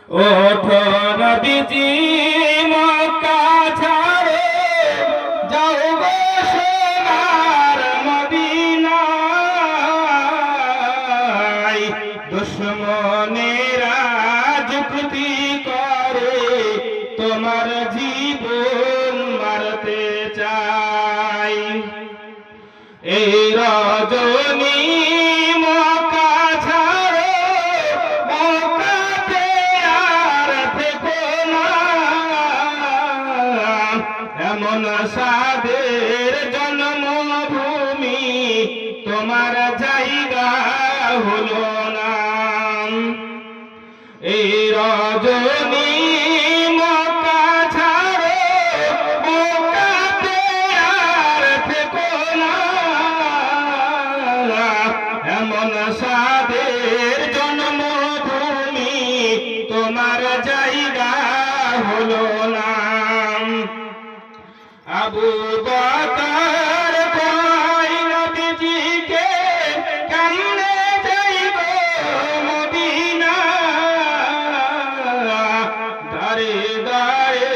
ওঠো নবীজি মক্কা ছাড়ো যাও গো সোনার মদিনায় দুশমনেরা যুক্তি করে তোমার জীবন মারতে চাই এই রজনী এমন সাদের জন্মভূমি তোমার জায়গা হলো না এই রজনী মক্কা ছাড়ো মক্কাতে আর থেকো না এমন সাদের জন্মভূমি তোমার জায়গা হলো না আবু বকর কয় নবীজিকে কেমনে যাইব মদিনা দাঁড়ে দাঁড়ে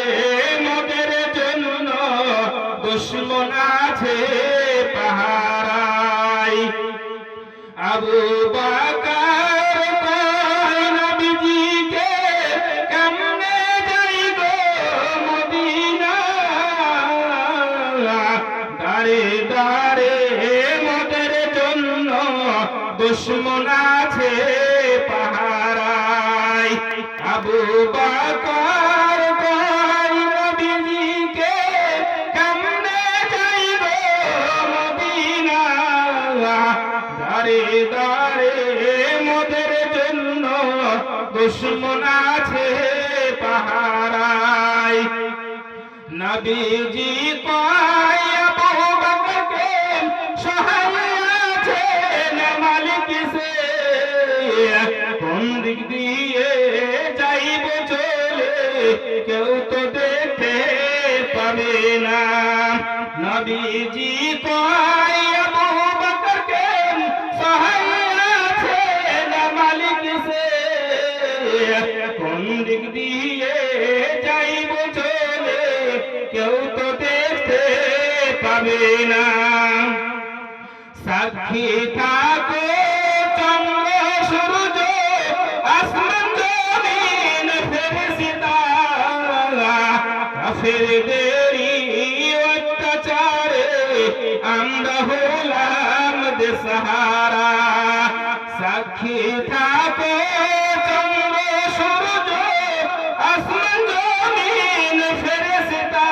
মোদের জন্য দুশমন আছে পাহারায় আবু বকর কয় নবীজিকে কেমনে যাইব মদিনা দাঁড়ে দাঁড়ে মোদের জন্য দুশমন আছে পাহারায় আবু বকর কয় নবীজিকে কেমনে যাইব মদিনা দাঁড়ে দাঁড়ে মোদের জন্য দুশমন আছে পাহারায় নবীজি কয় আবু বকরকে সহায় আছে না মালিক সে কোন দিক দিয়ে যাইব চলে কেউ তো দেখতে পাবে না নবীজি কয় আবু বকরকে সহায় আছে না মালিক সে কোন দিক দিয়ে যাইব চলে কেউ তো দেখতে পাবে না সাক্ষী থাকো চন্দ্র সূর্য আসমান জমিন ফেরেশতা কাফেরদেরই অত্যাচারে আমরা হলাম দিশাহারা সাক্ষী থাকো চন্দ্র সূর্য আসমান জমিন ফেরেশতা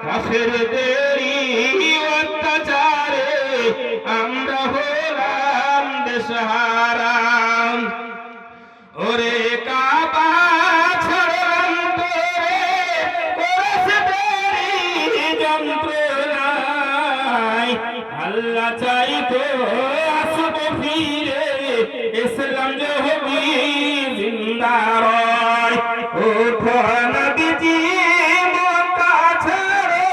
কাফেরদেরই অত্যাচারে আমরা হলাম দিশাহারা ওরে কাবা ছাড়লাম তোরে করেছে দেরি যন্ত্রণায় আল্লাহ চাইতো আসবো ফিরে ইসলাম যদি জিন্দা রয় ওঠো নবীজি মক্কা ছাড়ো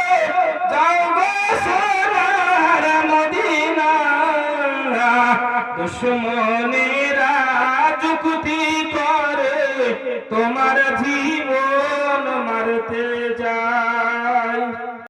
যাও গো সোনার মদিনা দুশমনে